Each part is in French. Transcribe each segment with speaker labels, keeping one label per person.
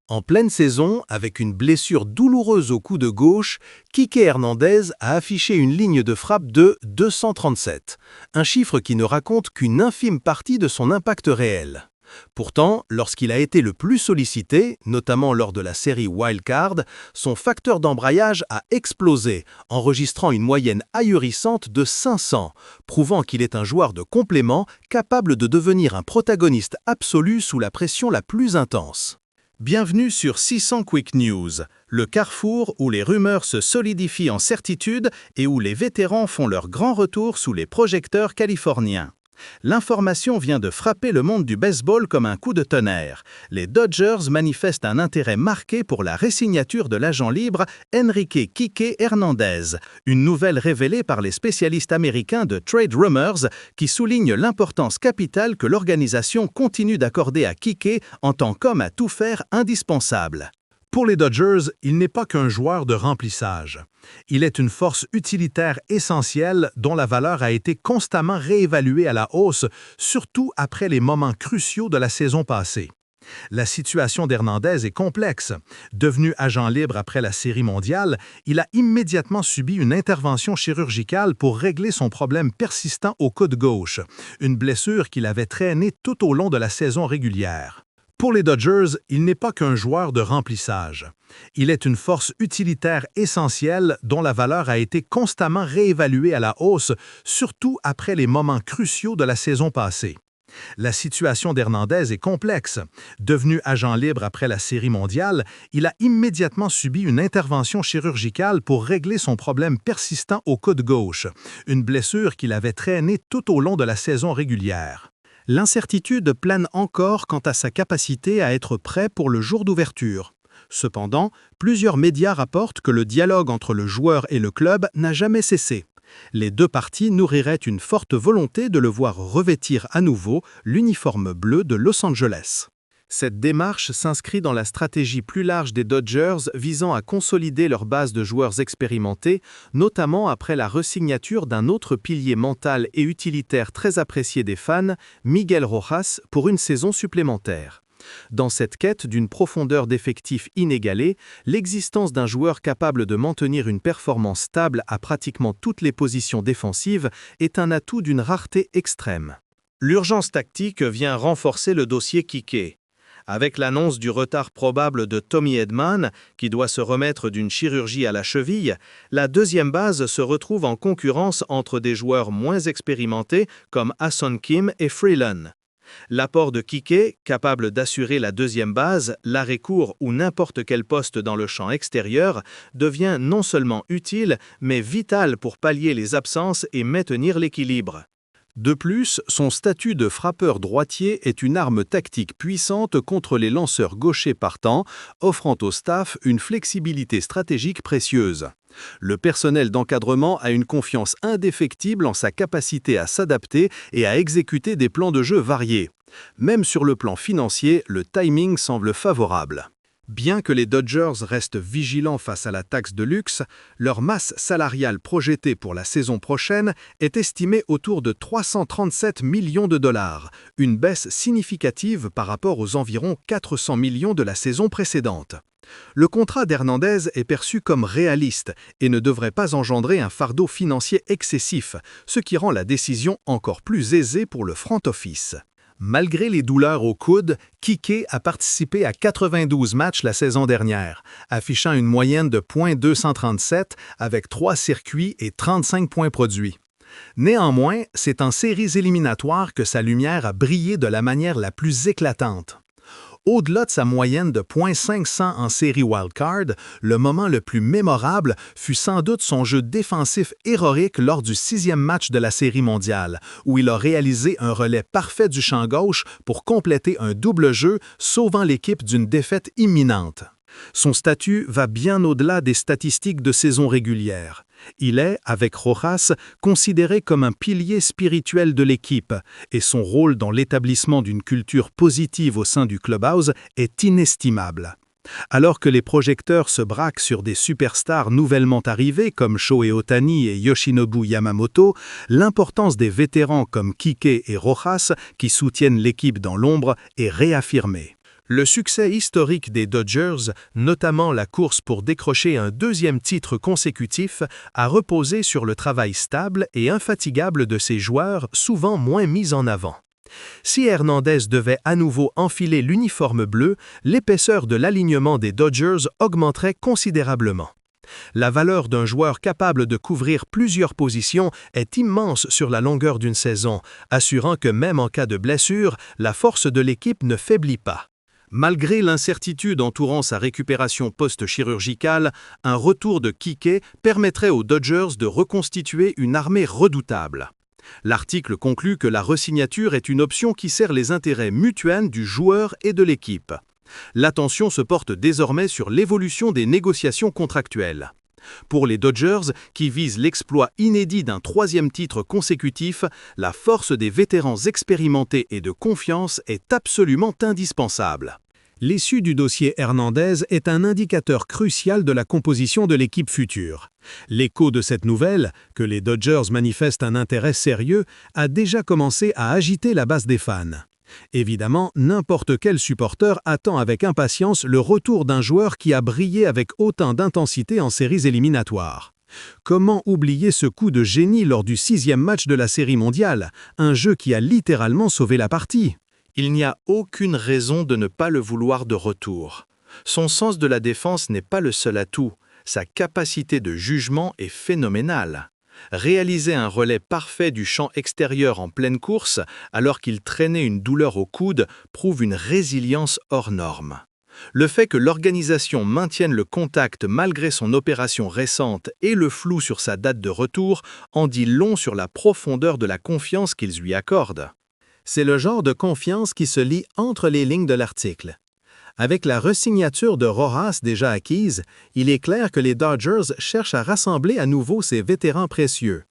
Speaker 1: En pleine saison, avec une blessure douloureuse au coude gauche, Kike Hernandez a affiché une ligne de frappe de 237, un chiffre qui ne raconte qu'une infime partie de son impact réel. Pourtant, lorsqu'il a été le plus sollicité, notamment lors de la série Wildcard, son facteur d'embrayage a explosé, enregistrant une moyenne ahurissante de 500, prouvant qu'il est un joueur de complément capable de devenir un protagoniste absolu sous la pression la plus intense. Bienvenue sur 600 Quick News, le carrefour où les rumeurs se solidifient en certitude et où les vétérans font leur grand retour sous les projecteurs californiens. L'information vient de frapper le monde du baseball comme un coup de tonnerre. Les Dodgers manifestent un intérêt marqué pour la résignature de l'agent libre Enrique Kike Hernandez, une nouvelle révélée par les spécialistes américains de Trade Rumors qui soulignent l'importance capitale que l'organisation continue d'accorder à Kike en tant qu'homme à tout faire indispensable.
Speaker 2: Pour les Dodgers, il n'est pas qu'un joueur de remplissage. Il est une force utilitaire essentielle dont la valeur a été constamment réévaluée à la hausse, surtout après les moments cruciaux de la saison passée. La situation d'Hernandez est complexe. Devenu agent libre après la Série mondiale, il a immédiatement subi une intervention chirurgicale pour régler son problème persistant au coude gauche, une blessure qu'il avait traînée tout au long de la saison régulière. Pour les Dodgers, il n'est pas qu'un joueur de remplissage. Il est une force utilitaire essentielle dont la valeur a été constamment réévaluée à la hausse, surtout après les moments cruciaux de la saison passée. La situation d'Hernandez est complexe. Devenu agent libre après la Série mondiale, il a immédiatement subi une intervention chirurgicale pour régler son problème persistant au coude gauche, une blessure qu'il avait traînée tout au long de la saison régulière. L'incertitude plane encore quant à sa capacité à être prêt pour le jour d'ouverture. Cependant, plusieurs médias rapportent que le dialogue entre le joueur et le club n'a jamais cessé. Les deux parties nourriraient une forte volonté de le voir revêtir à nouveau l'uniforme bleu de Los Angeles. Cette démarche s'inscrit dans la stratégie plus large des Dodgers visant à consolider leur base de joueurs expérimentés, notamment après la resignature d'un autre pilier mental et utilitaire très apprécié des fans, Miguel Rojas, pour une saison supplémentaire. Dans cette quête d'une profondeur d'effectif inégalée, l'existence d'un joueur capable de maintenir une performance stable à pratiquement toutes les positions défensives est un atout d'une rareté extrême. L'urgence tactique vient renforcer le dossier Kike. Avec l'annonce du retard probable de Tommy Edman, qui doit se remettre d'une chirurgie à la cheville, la deuxième base se retrouve en concurrence entre des joueurs moins expérimentés comme Ha-Seong Kim et Freeland. L'apport de Kike, capable d'assurer la deuxième base, l'arrêt-court ou n'importe quel poste dans le champ extérieur, devient non seulement utile, mais vital pour pallier les absences et maintenir l'équilibre. De plus, son statut de frappeur droitier est une arme tactique puissante contre les lanceurs gauchers partants, offrant au staff une flexibilité stratégique précieuse. Le personnel d'encadrement a une confiance indéfectible en sa capacité à s'adapter et à exécuter des plans de jeu variés. Même sur le plan financier, le timing semble favorable. Bien que les Dodgers restent vigilants face à la taxe de luxe, leur masse salariale projetée pour la saison prochaine est estimée autour de 337 millions de dollars, une baisse significative par rapport aux environ 400 millions de la saison précédente. Le contrat d'Hernandez est perçu comme réaliste et ne devrait pas engendrer un fardeau financier excessif, ce qui rend la décision encore plus aisée pour le front office. Malgré les douleurs au coude, Kike a participé à 92 matchs la saison dernière, affichant une moyenne de .237 avec 3 circuits et 35 points produits. Néanmoins, c'est en séries éliminatoires que sa lumière a brillé de la manière la plus éclatante. Au-delà de sa moyenne de .500 en série wildcard, le moment le plus mémorable fut sans doute son jeu défensif héroïque lors du 6e match de la Série mondiale, où il a réalisé un relais parfait du champ gauche pour compléter un double jeu, sauvant l'équipe d'une défaite imminente. Son statut va bien au-delà des statistiques de saison régulière. Il est, avec Rojas, considéré comme un pilier spirituel de l'équipe et son rôle dans l'établissement d'une culture positive au sein du clubhouse est inestimable. Alors que les projecteurs se braquent sur des superstars nouvellement arrivés comme Shohei Ohtani et Yoshinobu Yamamoto, l'importance des vétérans comme Kike et Rojas qui soutiennent l'équipe dans l'ombre est réaffirmée. Le succès historique des Dodgers, notamment la course pour décrocher un deuxième titre consécutif, a reposé sur le travail stable et infatigable de ses joueurs, souvent moins mis en avant. Si Hernandez devait à nouveau enfiler l'uniforme bleu, l'épaisseur de l'alignement des Dodgers augmenterait considérablement. La valeur d'un joueur capable de couvrir plusieurs positions est immense sur la longueur d'une saison, assurant que même en cas de blessure, la force de l'équipe ne faiblit pas. Malgré l'incertitude entourant sa récupération post-chirurgicale, un retour de Kike permettrait aux Dodgers de reconstituer une armée redoutable. L'article conclut que la resignature est une option qui sert les intérêts mutuels du joueur et de l'équipe. L'attention se porte désormais sur l'évolution des négociations contractuelles. Pour les Dodgers, qui visent l'exploit inédit d'un troisième titre consécutif, la force des vétérans expérimentés et de confiance est absolument indispensable. L'issue du dossier Hernandez est un indicateur crucial de la composition de l'équipe future. L'écho de cette nouvelle, que les Dodgers manifestent un intérêt sérieux, a déjà commencé à agiter la base des fans. Évidemment, n'importe quel supporter attend avec impatience le retour d'un joueur qui a brillé avec autant d'intensité en séries éliminatoires. Comment oublier ce coup de génie lors du 6e match de la Série mondiale, un jeu qui a littéralement sauvé la partie? Il n'y a aucune raison de ne pas le vouloir de retour. Son sens de la défense n'est pas le seul atout, sa capacité de jugement est phénoménale. Réaliser un relais parfait du champ extérieur en pleine course, alors qu'il traînait une douleur au coude, prouve une résilience hors norme. Le fait que l'organisation maintienne le contact malgré son opération récente et le flou sur sa date de retour en dit long sur la profondeur de la confiance qu'ils lui accordent. C'est le genre de confiance qui se lit entre les lignes de l'article. Avec la resignature de Rojas déjà acquise, il est clair que les Dodgers cherchent à rassembler à nouveau ces vétérans précieux.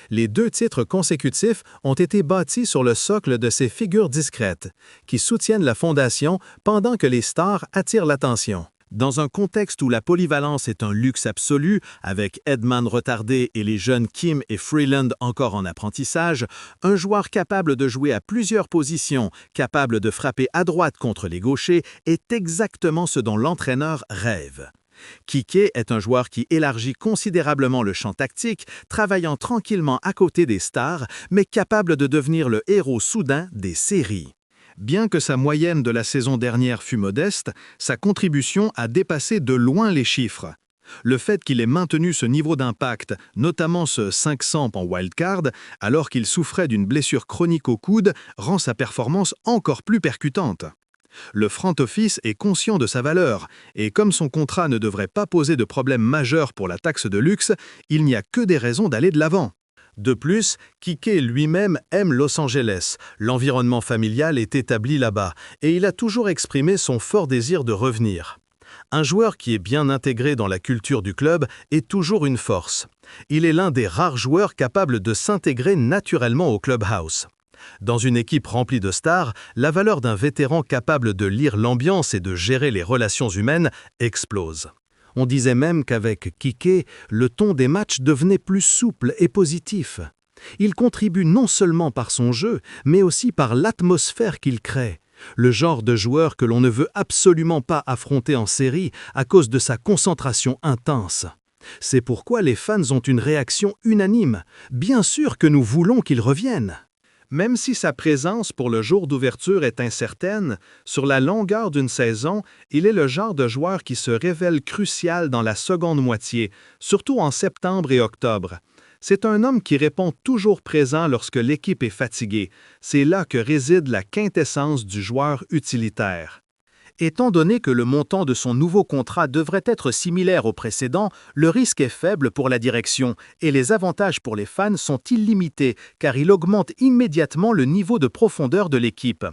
Speaker 2: Les 2 titres consécutifs ont été bâtis sur le socle de ces figures discrètes, qui soutiennent la fondation pendant que les stars attirent l'attention. Dans un contexte où la polyvalence est un luxe absolu, avec Edman retardé et les jeunes Kim et Freeland encore en apprentissage, un joueur capable de jouer à plusieurs positions, capable de frapper à droite contre les gauchers, est exactement ce dont l'entraîneur rêve. Kike est un joueur qui élargit considérablement le champ tactique, travaillant tranquillement à côté des stars, mais capable de devenir le héros soudain des séries. Bien que sa moyenne de la saison dernière fût modeste, sa contribution a dépassé de loin les chiffres. Le fait qu'il ait maintenu ce niveau d'impact, notamment ce 500 en wildcard, alors qu'il souffrait d'une blessure chronique au coude, rend sa performance encore plus percutante. Le front office est conscient de sa valeur, et comme son contrat ne devrait pas poser de problème majeur pour la taxe de luxe, il n'y a que des raisons d'aller de l'avant. De plus, Kike lui-même aime Los Angeles, l'environnement familial est établi là-bas, et il a toujours exprimé son fort désir de revenir. Un joueur qui est bien intégré dans la culture du club est toujours une force. Il est l'un des rares joueurs capables de s'intégrer naturellement au clubhouse. Dans une équipe remplie de stars, la valeur d'un vétéran capable de lire l'ambiance et de gérer les relations humaines explose. On disait même qu'avec Kike, le ton des matchs devenait plus souple et positif. Il contribue non seulement par son jeu, mais aussi par l'atmosphère qu'il crée. Le genre de joueur que l'on ne veut absolument pas affronter en série à cause de sa concentration intense. C'est pourquoi les fans ont une réaction unanime. Bien sûr que nous voulons qu'il revienne. Même si sa présence pour le jour d'ouverture est incertaine, sur la longueur d'une saison, il est le genre de joueur qui se révèle crucial dans la seconde moitié, surtout en septembre et octobre. C'est un homme qui répond toujours présent lorsque l'équipe est fatiguée. C'est là que réside la quintessence du joueur utilitaire. Étant donné que le montant de son nouveau contrat devrait être similaire au précédent, le risque est faible pour la direction et les avantages pour les fans sont illimités car il augmente immédiatement le niveau de profondeur de l'équipe.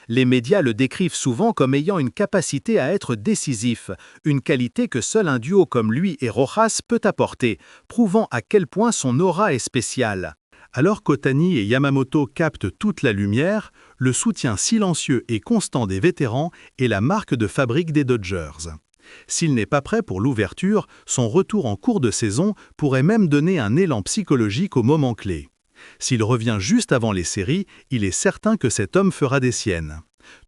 Speaker 2: Les médias le décrivent souvent comme ayant une capacité à être décisif, une qualité que seul un duo comme lui et Rojas peut apporter, prouvant à quel point son aura est spéciale. Alors qu'Otani et Yamamoto captent toute la lumière, le soutien silencieux et constant des vétérans est la marque de fabrique des Dodgers. S'il n'est pas prêt pour l'ouverture, son retour en cours de saison pourrait même donner un élan psychologique au moment clé. S'il revient juste avant les séries, il est certain que cet homme fera des siennes.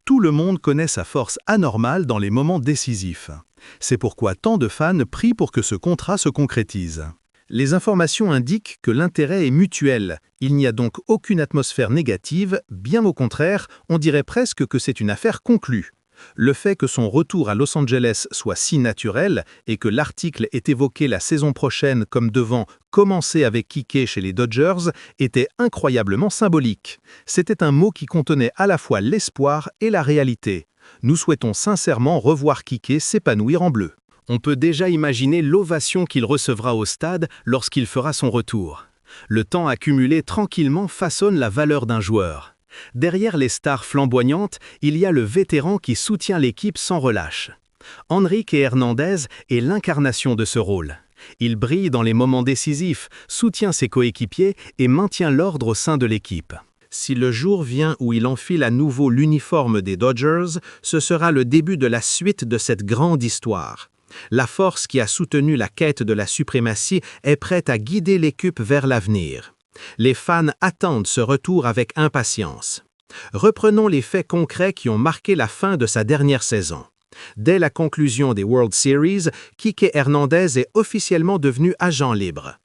Speaker 2: Tout le monde connaît sa force anormale dans les moments décisifs. C'est pourquoi tant de fans prient pour que ce contrat se concrétise. Les informations indiquent que l'intérêt est mutuel. Il n'y a donc aucune atmosphère négative, bien au contraire, on dirait presque que c'est une affaire conclue. Le fait que son retour à Los Angeles soit si naturel et que l'article ait évoqué la saison prochaine comme devant commencer avec Kike chez les Dodgers était incroyablement symbolique. C'était un mot qui contenait à la fois l'espoir et la réalité. Nous souhaitons sincèrement revoir Kike s'épanouir en bleu. On peut déjà imaginer l'ovation qu'il recevra au stade lorsqu'il fera son retour. Le temps accumulé tranquillement façonne la valeur d'un joueur. Derrière les stars flamboyantes, il y a le vétéran qui soutient l'équipe sans relâche. Enrique Hernandez est l'incarnation de ce rôle. Il brille dans les moments décisifs, soutient ses coéquipiers et maintient l'ordre au sein de l'équipe. Si le jour vient où il enfile à nouveau l'uniforme des Dodgers, ce sera le début de la suite de cette grande histoire. La force qui a soutenu la quête de la suprématie est prête à guider l'équipe vers l'avenir. Les fans attendent ce retour avec impatience. Reprenons les faits concrets qui ont marqué la fin de sa dernière saison. Dès la conclusion des World Series, Kike Hernandez est officiellement devenu agent libre.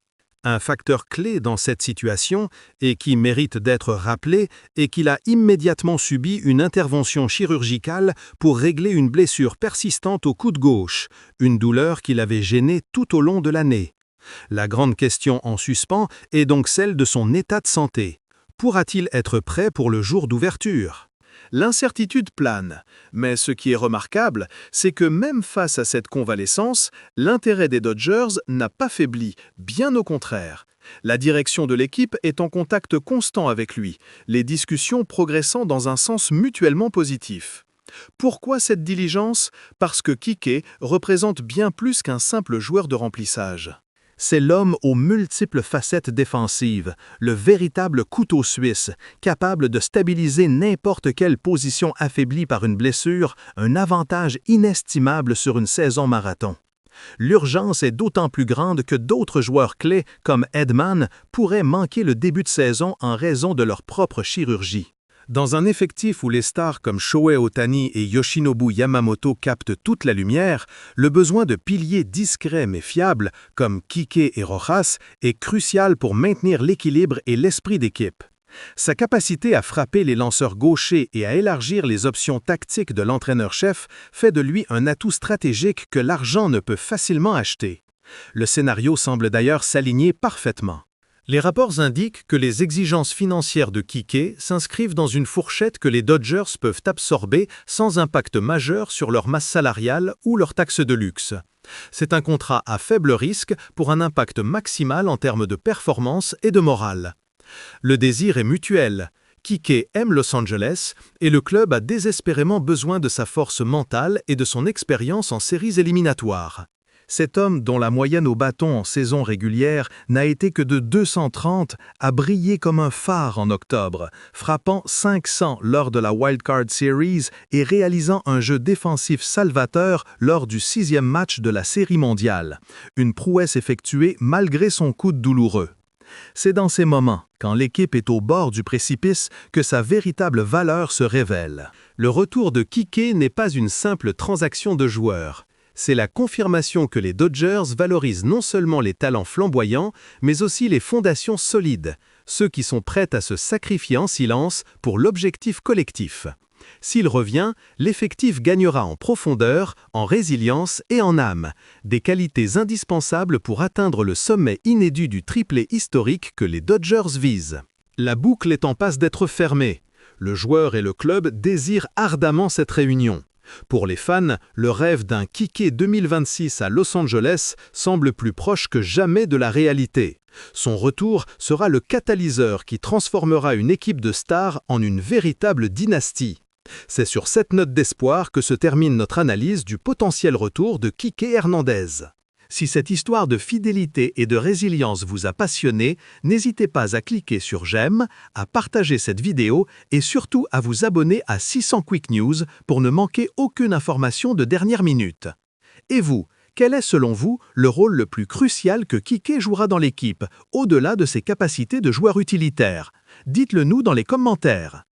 Speaker 2: Un facteur clé dans cette situation, et qui mérite d'être rappelé, est qu'il a immédiatement subi une intervention chirurgicale pour régler une blessure persistante au coude gauche, une douleur qui l'avait gêné tout au long de l'année. La grande question en suspens est donc celle de son état de santé. Pourra-t-il être prêt pour le jour d'ouverture ? L'incertitude plane, mais ce qui est remarquable, c'est que même face à cette convalescence, l'intérêt des Dodgers n'a pas faibli, bien au contraire. La direction de l'équipe est en contact constant avec lui, les discussions progressant dans un sens mutuellement positif. Pourquoi cette diligence ? Parce que Kike représente bien plus qu'un simple joueur de remplissage. C'est l'homme aux multiples facettes défensives, le véritable couteau suisse, capable de stabiliser n'importe quelle position affaiblie par une blessure, un avantage inestimable sur une saison marathon. L'urgence est d'autant plus grande que d'autres joueurs clés, comme Edman, pourraient manquer le début de saison en raison de leur propre chirurgie. Dans un effectif où les stars comme Shohei Ohtani et Yoshinobu Yamamoto captent toute la lumière, le besoin de piliers discrets mais fiables, comme Kike et Rojas, est crucial pour maintenir l'équilibre et l'esprit d'équipe. Sa capacité à frapper les lanceurs gauchers et à élargir les options tactiques de l'entraîneur-chef fait de lui un atout stratégique que l'argent ne peut facilement acheter. Le scénario semble d'ailleurs s'aligner parfaitement. Les rapports indiquent que les exigences financières de Kike s'inscrivent dans une fourchette que les Dodgers peuvent absorber sans impact majeur sur leur masse salariale ou leur taxe de luxe. C'est un contrat à faible risque pour un impact maximal en termes de performance et de morale. Le désir est mutuel. Kike aime Los Angeles et le club a désespérément besoin de sa force mentale et de son expérience en séries éliminatoires. Cet homme, dont la moyenne au bâton en saison régulière n'a été que de 230, a brillé comme un phare en octobre, frappant 500 lors de la Wild Card Series et réalisant un jeu défensif salvateur lors du 6e match de la Série mondiale, une prouesse effectuée malgré son coude douloureux. C'est dans ces moments, quand l'équipe est au bord du précipice, que sa véritable valeur se révèle. Le retour de Kike n'est pas une simple transaction de joueurs. C'est la confirmation que les Dodgers valorisent non seulement les talents flamboyants, mais aussi les fondations solides, ceux qui sont prêts à se sacrifier en silence pour l'objectif collectif. S'il revient, l'effectif gagnera en profondeur, en résilience et en âme, des qualités indispensables pour atteindre le sommet inédit du triplé historique que les Dodgers visent. La boucle est en passe d'être fermée. Le joueur et le club désirent ardemment cette réunion. Pour les fans, le rêve d'un Kike 2026 à Los Angeles semble plus proche que jamais de la réalité. Son retour sera le catalyseur qui transformera une équipe de stars en une véritable dynastie. C'est sur cette note d'espoir que se termine notre analyse du potentiel retour de Kike Hernandez. Si cette histoire de fidélité et de résilience vous a passionné, n'hésitez pas à cliquer sur j'aime, à partager cette vidéo et surtout à vous abonner à 600 Quick News pour ne manquer aucune information de dernière minute. Et vous, quel est selon vous le rôle le plus crucial que Kike jouera dans l'équipe, au-delà de ses capacités de joueur utilitaire? Dites-le nous dans les commentaires.